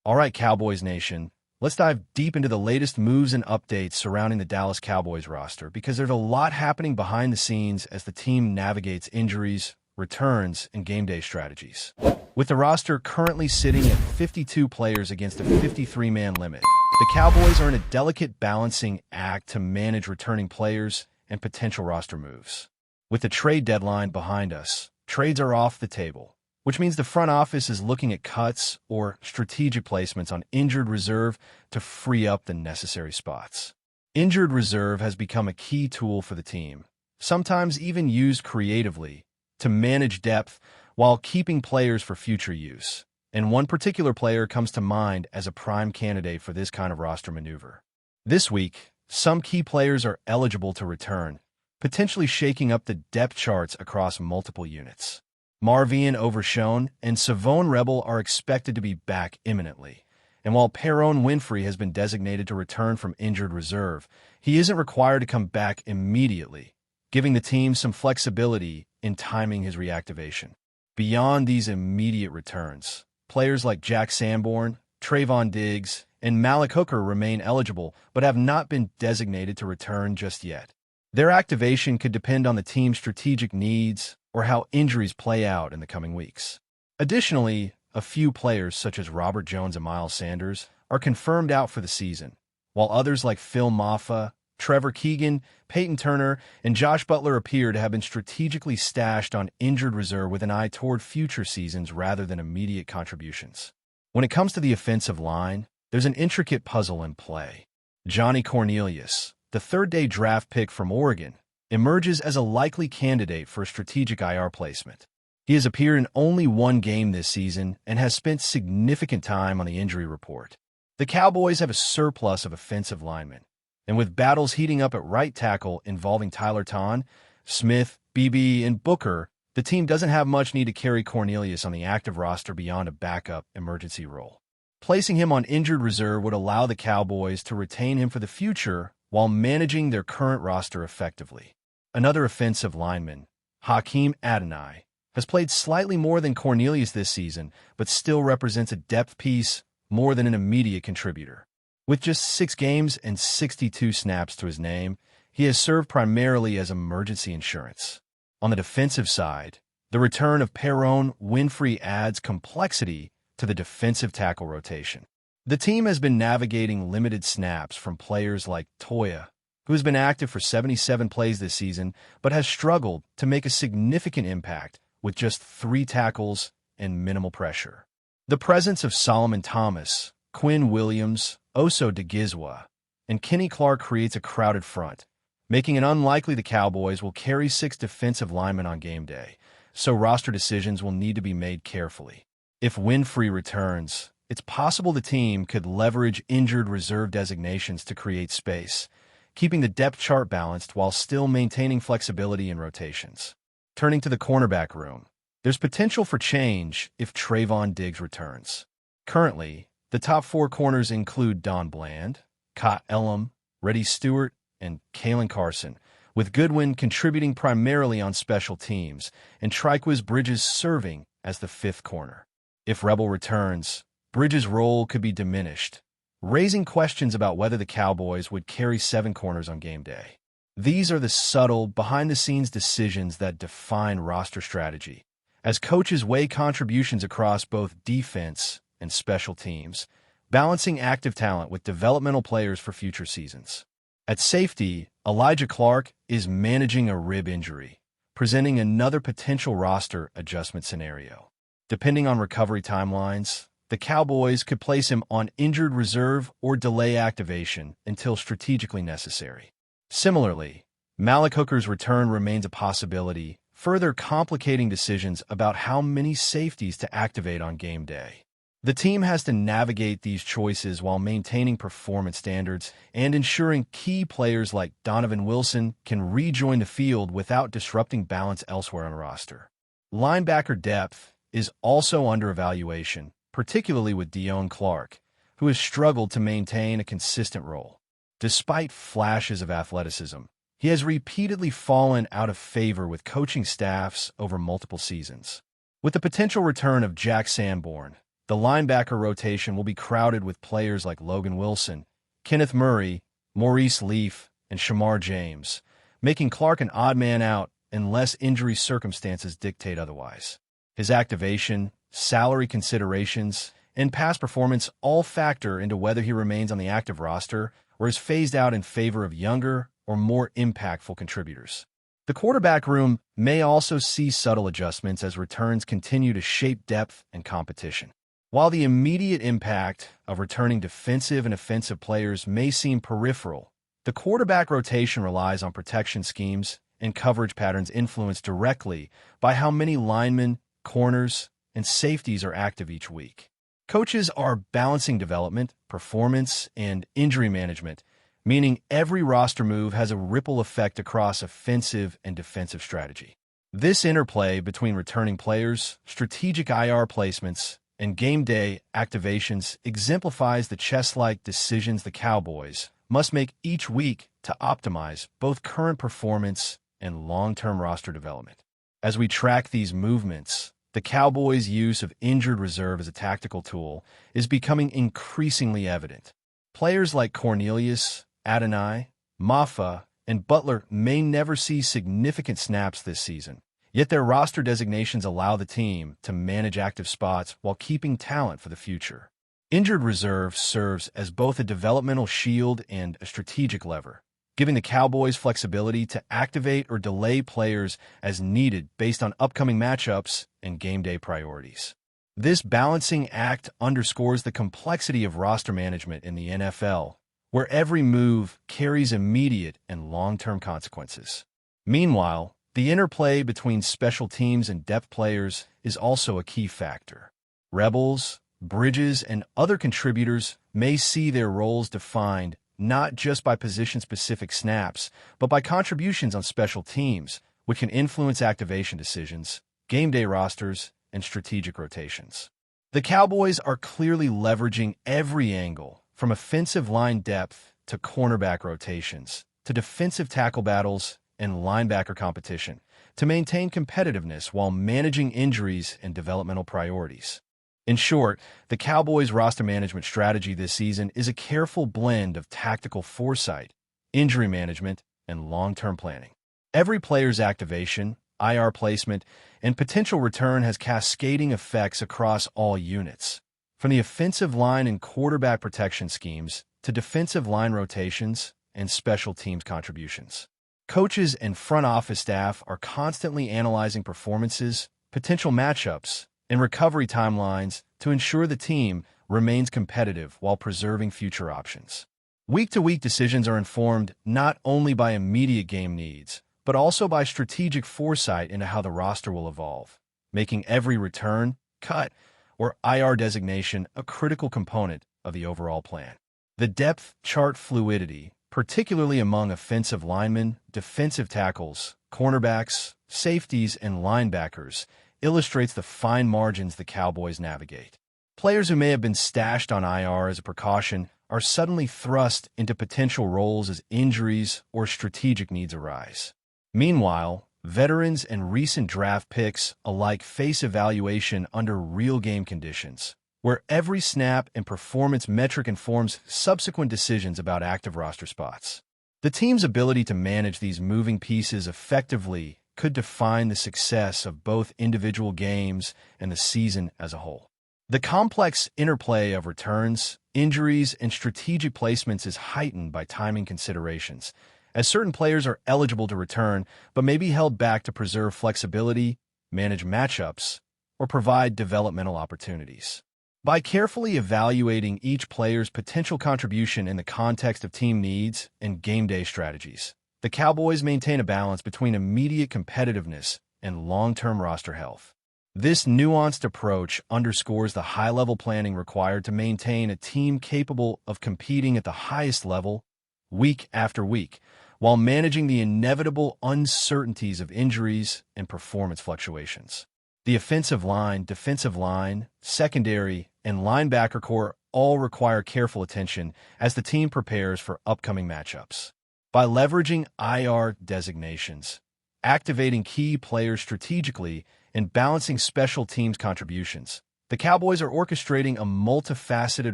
All right, Cowboys Nation, let's dive deep into the latest moves and updates surrounding the Dallas Cowboys roster because there's a lot happening behind the scenes as the team navigates injuries, returns, and game day strategies. With the roster currently sitting at 52 players against a 53-man limit, the Cowboys are in a delicate balancing act to manage returning players and potential roster moves. With the trade deadline behind us, trades are off the table, which means the front office is looking at cuts or strategic placements on injured reserve to free up the necessary spots. Injured reserve has become a key tool for the team, sometimes even used creatively, to manage depth while keeping players for future use. And one particular player comes to mind as a prime candidate for this kind of roster maneuver. This week, some key players are eligible to return, potentially shaking up the depth charts across multiple units. Marvin Overshown and Savon Rebel are expected to be back imminently, and while Perron Winfrey has been designated to return from injured reserve, he isn't required to come back immediately, giving the team some flexibility in timing his reactivation. Beyond these immediate returns, players like Jack Sanborn, Trayvon Diggs, and Malik Hooker remain eligible but have not been designated to return just yet. Their activation could depend on the team's strategic needs or how injuries play out in the coming weeks. Additionally, a few players such as Robert Jones and Miles Sanders are confirmed out for the season, while others like Phil Maffa, Trevor Keegan, Peyton Turner, and Josh Butler appear to have been strategically stashed on injured reserve with an eye toward future seasons rather than immediate contributions. When it comes to the offensive line, there's an intricate puzzle in play. Johnny Cornelius, the third-day draft pick from Oregon, emerges as a likely candidate for a strategic IR placement. He has appeared in only one game this season and has spent significant time on the injury report. The Cowboys have a surplus of offensive linemen, and with battles heating up at right tackle involving Tyler Tahn, Smith, BB, and Booker, the team doesn't have much need to carry Cornelius on the active roster beyond a backup emergency role. Placing him on injured reserve would allow the Cowboys to retain him for the future while managing their current roster effectively. Another offensive lineman, Hakeem Adonai, has played slightly more than Cornelius this season, but still represents a depth piece more than an immediate contributor. With just 6 games and 62 snaps to his name, he has served primarily as emergency insurance. On the defensive side, the return of Perron Winfrey adds complexity to the defensive tackle rotation. The team has been navigating limited snaps from players like Toya, who has been active for 77 plays this season, but has struggled to make a significant impact with just 3 tackles and minimal pressure. The presence of Solomon Thomas, Quinn Williams, Oso DeGizwa, and Kenny Clark creates a crowded front, making it unlikely the Cowboys will carry 6 defensive linemen on game day, so roster decisions will need to be made carefully. If Winfrey returns, it's possible the team could leverage injured reserve designations to create space, keeping the depth chart balanced while still maintaining flexibility in rotations. Turning to the cornerback room, there's potential for change if Trayvon Diggs returns. Currently, the top 4 corners include Don Bland, Kot Elam, Reddy Stewart, and Kalen Carson, with Goodwin contributing primarily on special teams and Trikweze Bridges serving as the 5th corner. If Rebel returns, Bridges' role could be diminished, raising questions about whether the Cowboys would carry 7 corners on game day. These are the subtle, behind-the-scenes decisions that define roster strategy, as coaches weigh contributions across both defense and special teams, balancing active talent with developmental players for future seasons. At safety, Elijah Clark is managing a rib injury, presenting another potential roster adjustment scenario. Depending on recovery timelines, the Cowboys could place him on injured reserve or delay activation until strategically necessary. Similarly, Malik Hooker's return remains a possibility, further complicating decisions about how many safeties to activate on game day. The team has to navigate these choices while maintaining performance standards and ensuring key players like Donovan Wilson can rejoin the field without disrupting balance elsewhere on the roster. Linebacker depth is also under evaluation, particularly with Deone Clark, who has struggled to maintain a consistent role. Despite flashes of athleticism, he has repeatedly fallen out of favor with coaching staffs over multiple seasons. With the potential return of Jack Sanborn, the linebacker rotation will be crowded with players like Logan Wilson, Kenneth Murray, Maurice Leaf, and Shamar James, making Clark an odd man out unless injury circumstances dictate otherwise. His activation, salary considerations, and past performance all factor into whether he remains on the active roster or is phased out in favor of younger or more impactful contributors. The quarterback room may also see subtle adjustments as returns continue to shape depth and competition. While the immediate impact of returning defensive and offensive players may seem peripheral, the quarterback rotation relies on protection schemes and coverage patterns influenced directly by how many linemen, corners, and safeties are active each week. Coaches are balancing development, performance, and injury management, meaning every roster move has a ripple effect across offensive and defensive strategy. This interplay between returning players, strategic IR placements, and game day activations exemplifies the chess-like decisions the Cowboys must make each week to optimize both current performance and long-term roster development. As we track these movements, the Cowboys' use of injured reserve as a tactical tool is becoming increasingly evident. Players like Cornelius, Adonai, Maffa, and Butler may never see significant snaps this season, yet their roster designations allow the team to manage active spots while keeping talent for the future. Injured reserve serves as both a developmental shield and a strategic lever, giving the Cowboys flexibility to activate or delay players as needed based on upcoming matchups and game day priorities. This balancing act underscores the complexity of roster management in the NFL, where every move carries immediate and long-term consequences. Meanwhile, the interplay between special teams and depth players is also a key factor. Rebels, Bridges, and other contributors may see their roles defined not just by position-specific snaps, but by contributions on special teams, which can influence activation decisions, game day rosters, and strategic rotations. The Cowboys are clearly leveraging every angle, from offensive line depth to cornerback rotations, to defensive tackle battles and linebacker competition, to maintain competitiveness while managing injuries and developmental priorities. In short, the Cowboys' roster management strategy this season is a careful blend of tactical foresight, injury management, and long-term planning. Every player's activation, IR placement, and potential return has cascading effects across all units, from the offensive line and quarterback protection schemes to defensive line rotations and special teams contributions. Coaches and front office staff are constantly analyzing performances, potential matchups, and recovery timelines to ensure the team remains competitive while preserving future options. Week-to-week decisions are informed not only by immediate game needs, but also by strategic foresight into how the roster will evolve, making every return, cut, or IR designation a critical component of the overall plan. The depth chart fluidity, particularly among offensive linemen, defensive tackles, cornerbacks, safeties, and linebackers, illustrates the fine margins the Cowboys navigate. Players who may have been stashed on IR as a precaution are suddenly thrust into potential roles as injuries or strategic needs arise. Meanwhile, veterans and recent draft picks alike face evaluation under real game conditions, where every snap and performance metric informs subsequent decisions about active roster spots. The team's ability to manage these moving pieces effectively could define the success of both individual games and the season as a whole. The complex interplay of returns, injuries, and strategic placements is heightened by timing considerations, as certain players are eligible to return but may be held back to preserve flexibility, manage matchups, or provide developmental opportunities. By carefully evaluating each player's potential contribution in the context of team needs and game day strategies, the Cowboys maintain a balance between immediate competitiveness and long-term roster health. This nuanced approach underscores the high-level planning required to maintain a team capable of competing at the highest level, week after week, while managing the inevitable uncertainties of injuries and performance fluctuations. The offensive line, defensive line, secondary, and linebacker core all require careful attention as the team prepares for upcoming matchups. By leveraging IR designations, activating key players strategically, and balancing special teams contributions, The Cowboys are orchestrating a multifaceted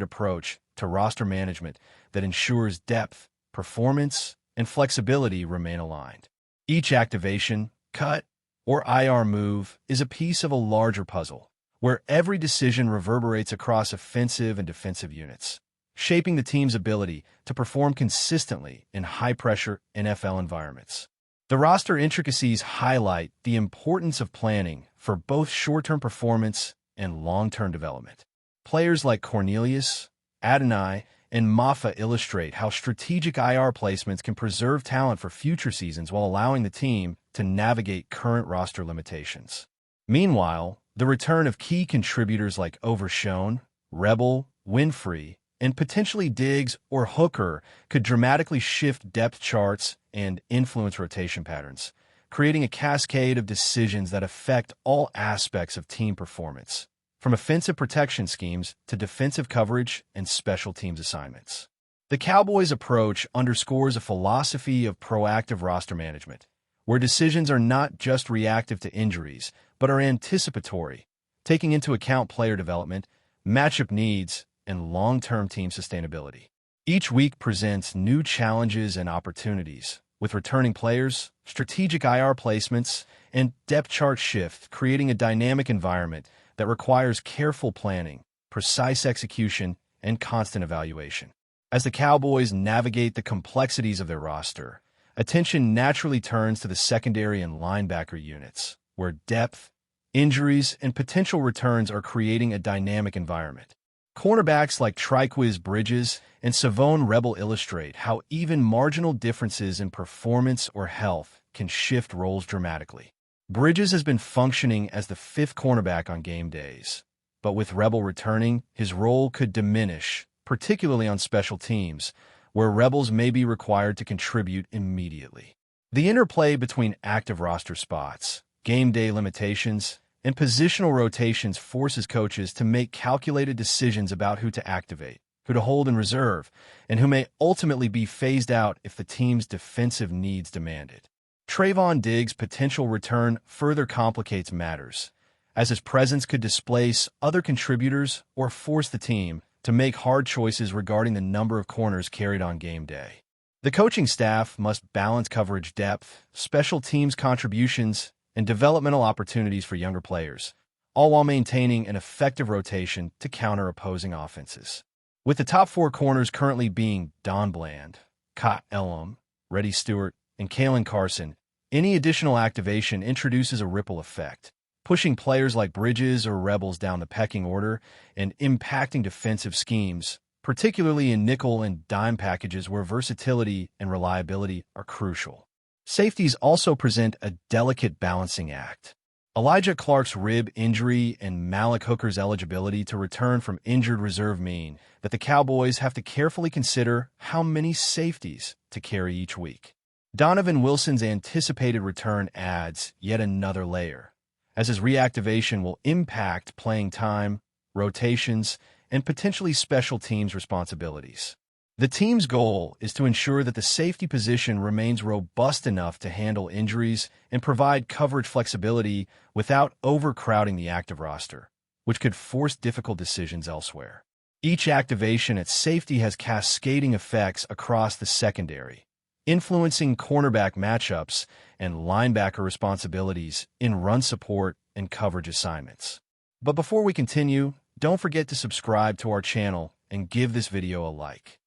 approach to roster management that ensures depth, performance, and flexibility remain aligned. Each activation, cut, or IR move is a piece of a larger puzzle, where every decision reverberates across offensive and defensive units, shaping the team's ability to perform consistently in high-pressure NFL environments. The roster intricacies highlight the importance of planning for both short-term performance and long-term development. Players like Cornelius, Adonai, and Maffa illustrate how strategic IR placements can preserve talent for future seasons while allowing the team to navigate current roster limitations. Meanwhile, the return of key contributors like Overshown, Rebel, Winfrey, and potentially Diggs or Hooker could dramatically shift depth charts and influence rotation patterns, creating a cascade of decisions that affect all aspects of team performance, from offensive protection schemes to defensive coverage and special teams assignments. The Cowboys' approach underscores a philosophy of proactive roster management, where decisions are not just reactive to injuries, but are anticipatory, taking into account player development, matchup needs, and long-term team sustainability. Each week presents new challenges and opportunities, with returning players, strategic IR placements, and depth chart shift, creating a dynamic environment that requires careful planning, precise execution, and constant evaluation. As the Cowboys navigate the complexities of their roster, attention naturally turns to the secondary and linebacker units, where depth, injuries, and potential returns are creating a dynamic environment. Cornerbacks like Triquiz Bridges and Savone Rebel illustrate how even marginal differences in performance or health can shift roles dramatically. Bridges has been functioning as the fifth cornerback on game days, but with Rebel returning, his role could diminish, particularly on special teams, where Rebels may be required to contribute immediately. The interplay between active roster spots, game day limitations, and positional rotations forces coaches to make calculated decisions about who to activate, who to hold in reserve, and who may ultimately be phased out if the team's defensive needs demand it. Trayvon Diggs' potential return further complicates matters, as his presence could displace other contributors or force the team to make hard choices regarding the number of corners carried on game day. The coaching staff must balance coverage depth, special teams contributions, and developmental opportunities for younger players, all while maintaining an effective rotation to counter opposing offenses. With the top four corners currently being Don Bland, Ka Elam, Reddy Stewart, and Kalen Carson, any additional activation introduces a ripple effect, pushing players like Bridges or Rebels down the pecking order and impacting defensive schemes, particularly in nickel and dime packages where versatility and reliability are crucial. Safeties also present a delicate balancing act. Elijah Clark's rib injury and Malik Hooker's eligibility to return from injured reserve mean that the Cowboys have to carefully consider how many safeties to carry each week. Donovan Wilson's anticipated return adds yet another layer, as his reactivation will impact playing time, rotations, and potentially special teams responsibilities. The team's goal is to ensure that the safety position remains robust enough to handle injuries and provide coverage flexibility without overcrowding the active roster, which could force difficult decisions elsewhere. Each activation at safety has cascading effects across the secondary, influencing cornerback matchups and linebacker responsibilities in run support and coverage assignments. But before we continue, don't forget to subscribe to our channel and give this video a like.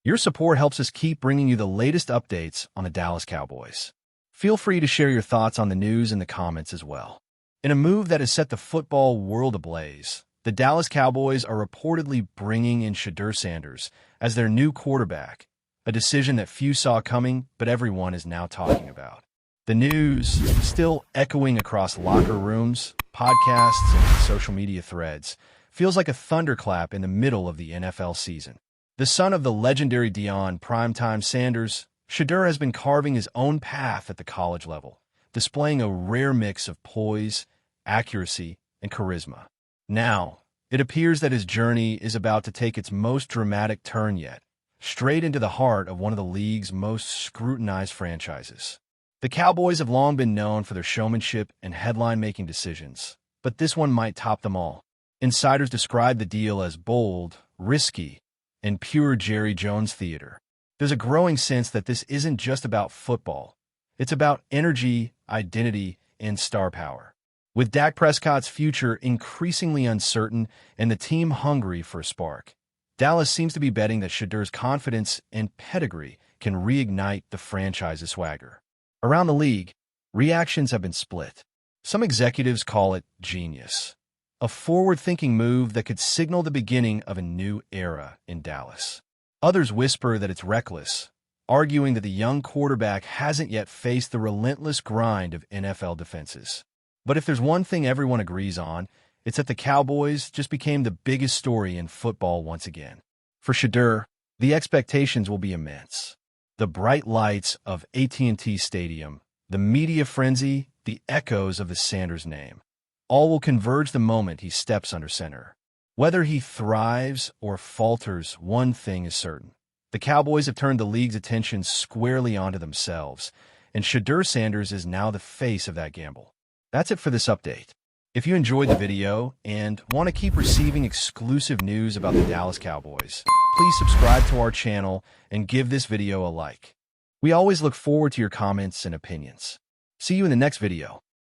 Your support helps us keep bringing you the latest updates on the Dallas Cowboys. Feel free to share your thoughts on the news in the comments as well. In a move that has set the football world ablaze, the Dallas Cowboys are reportedly bringing in SHEDEUR Sanders as their new quarterback, a decision that few saw coming, but everyone is now talking about. The news, still echoing across locker rooms, podcasts, and social media threads, feels like a thunderclap in the middle of the NFL season. The son of the legendary Deion Primetime Sanders, SHEDEUR has been carving his own path at the college level, displaying a rare mix of poise, accuracy, and charisma. Now, it appears that his journey is about to take its most dramatic turn yet, straight into the heart of one of the league's most scrutinized franchises. The Cowboys have long been known for their showmanship and headline-making decisions, but this one might top them all. Insiders describe the deal as bold, risky, and pure Jerry Jones theater. There's a growing sense that this isn't just about football. It's about energy, identity, and star power. With Dak Prescott's future increasingly uncertain and the team hungry for a spark, Dallas seems to be betting that SHEDEUR's confidence and pedigree can reignite the franchise's swagger. Around the league, reactions have been split. Some executives call it genius, a forward-thinking move that could signal the beginning of a new era in Dallas. Others whisper that it's reckless, arguing that the young quarterback hasn't yet faced the relentless grind of NFL defenses. But if there's one thing everyone agrees on, it's that the Cowboys just became the biggest story in football once again. For SHEDEUR, the expectations will be immense. The bright lights of AT&T Stadium, the media frenzy, the echoes of the Sanders name, all will converge the moment he steps under center. Whether he thrives or falters, one thing is certain. The Cowboys have turned the league's attention squarely onto themselves, and SHEDEUR Sanders is now the face of that gamble. That's it for this update. If you enjoyed the video and want to keep receiving exclusive news about the Dallas Cowboys, please subscribe to our channel and give this video a like. We always look forward to your comments and opinions. See you in the next video.